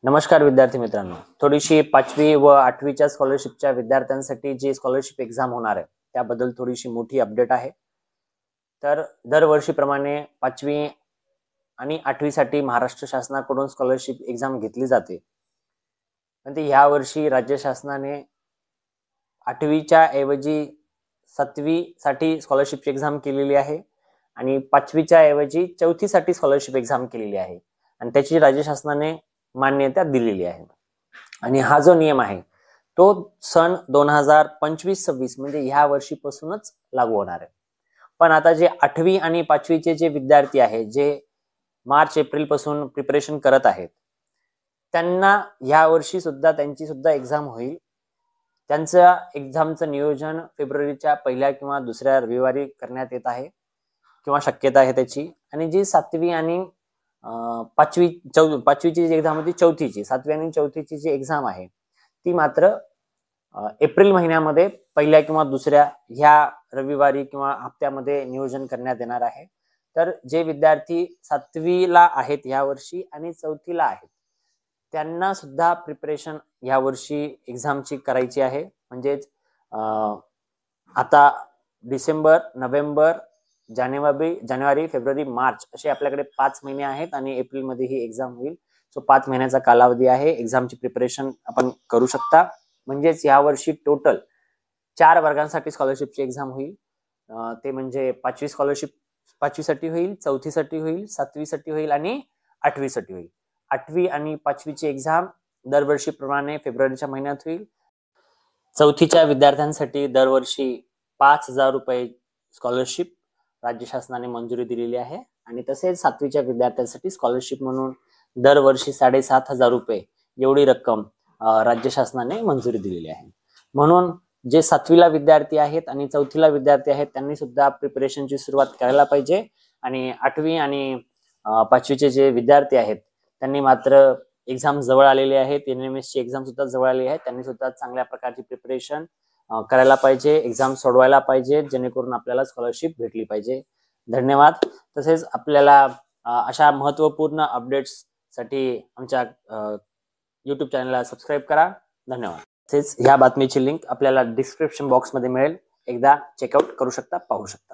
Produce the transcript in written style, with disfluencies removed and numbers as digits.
नमस्कार विद्यार्थी मित्रांनो, थोडीशी 5वी व 8वीच्या स्कॉलरशिपच्या विद्यार्थ्यांसाठी जी स्कॉलरशिप एक्झाम होणार आहे त्याबद्दल थोडीशी मोठी अपडेट आहे। तर दरवर्षीप्रमाणे 5वी आणि 8वीसाठी महाराष्ट्र शासनाकडून स्कॉलरशिप एक्झाम घेतली जाते। पण ह्या वर्षी राज्य शासनाने 8वीच्या ऐवजी 7वी साठी स्कॉलरशिपची एक्झाम केलेली आहे आणि 5वीच्या ऐवजी 4थी साठी स्कॉलरशिप एक्झाम केलेली आहे आणि त्याची राज्य शासनाने मान्यता दिलेली आहे। आणि हा जो नियम आहे तो सन 2025-26 म्हणजे ह्या वर्षीपासूनच लागू होणार आहे। पण आता जे 8वी आणि 5वीचे जे विद्यार्थी आहेत जे मार्च एप्रिल पासून प्रिपरेशन करत आहेत त्यांना ह्या वर्षी सुद्धा त्यांची सुद्धा एक्झाम होईल। त्यांच्या एक्झामचं नियोजन फेब्रुवारीच्या पहिल्या किंवा दुसऱ्या रविवारी करण्यात येत आहे किंवा शक्यता आहे त्याची। आणि जी 7वी आणि 5वीची जी एक्झाम होती 4थीची 7वी आणि 4थीची जी एक्झाम आहे ती मात्र एप्रिल महिन्यामध्ये पहिल्या किंवा दुसऱ्या ह्या रविवारी किंवा हप्त्यामध्ये नियोजन करण्यात येणार आहे। तर जे विद्यार्थी 7वीला आहेत ह्या वर्षी आणि 4थीला आहेत त्यांना सुद्धा प्रिपरेशन ह्या वर्षी एक्झामची करायची आहे। म्हणजेच आता डिसेंबर, नोव्हेंबर, जानेवारी, फेब्रुवारी, मार्च असे आपल्याकडे 5 महिने आहेत आणि एप्रिल मध्ये ही एक्झाम होईल। सो 5 महिन्याचा कालावधी आहे, एक्झामची प्रिपरेशन आपण करू शकता। म्हणजेच या वर्षी टोटल 4 वर्गांसाठी स्कॉलरशिपची एक्झाम होईल। ते म्हणजे 5वी स्कॉलरशिप 5वी साठी होईल, 4थी साठी होईल, 7वी साठी होईल आणि 8वी साठी होईल। 8वी आणि 5वीची एक्झाम दरवर्षीप्रमाणे फेब्रुवारीच्या महिन्यात होईल। 4थीच्या विद्यार्थ्यांसाठी दरवर्षी 5,000 रुपये स्कॉलरशिप राज्य शासनाने मंजुरी दिलेली आहे आणि तसेच 7वीच्या विद्यार्थ्यांसाठी स्कॉलरशिप म्हणून दरवर्षी 7,500 रुपये एवढी रक्कम राज्य शासनाने मंजुरी दिलेली आहे। म्हणून जे 7वीला विद्यार्थी आहेत आणि 4थीला विद्यार्थी आहेत त्यांनी सुद्धा प्रिपरेशनची सुरुवात करायला पाहिजे आणि 8वी आणि 5वीचे जे विद्यार्थी आहेत त्यांनी मात्र एक्झाम जवळ आलेले आहेत, NMS ची एक्झाम सुद्धा जवळ आली आहे, त्यांनी सुद्धा चांगल्या प्रकारची प्रिपरेशन करायला पाहिजे, एक्झाम सोडवायला पाहिजे जेणेकरून आपल्याला स्कॉलरशिप भेटली पाहिजे। धन्यवाद। तसेच आपल्याला अशा महत्त्वपूर्ण अपडेट्स साठी आमच्या YouTube चॅनलला सबस्क्राइब करा। धन्यवाद। तसेच ह्या बातमीची लिंक आपल्याला डिस्क्रिप्शन बॉक्समध्ये मिळेल, एकदा चेकआउट करू शकता, पाहू शकता।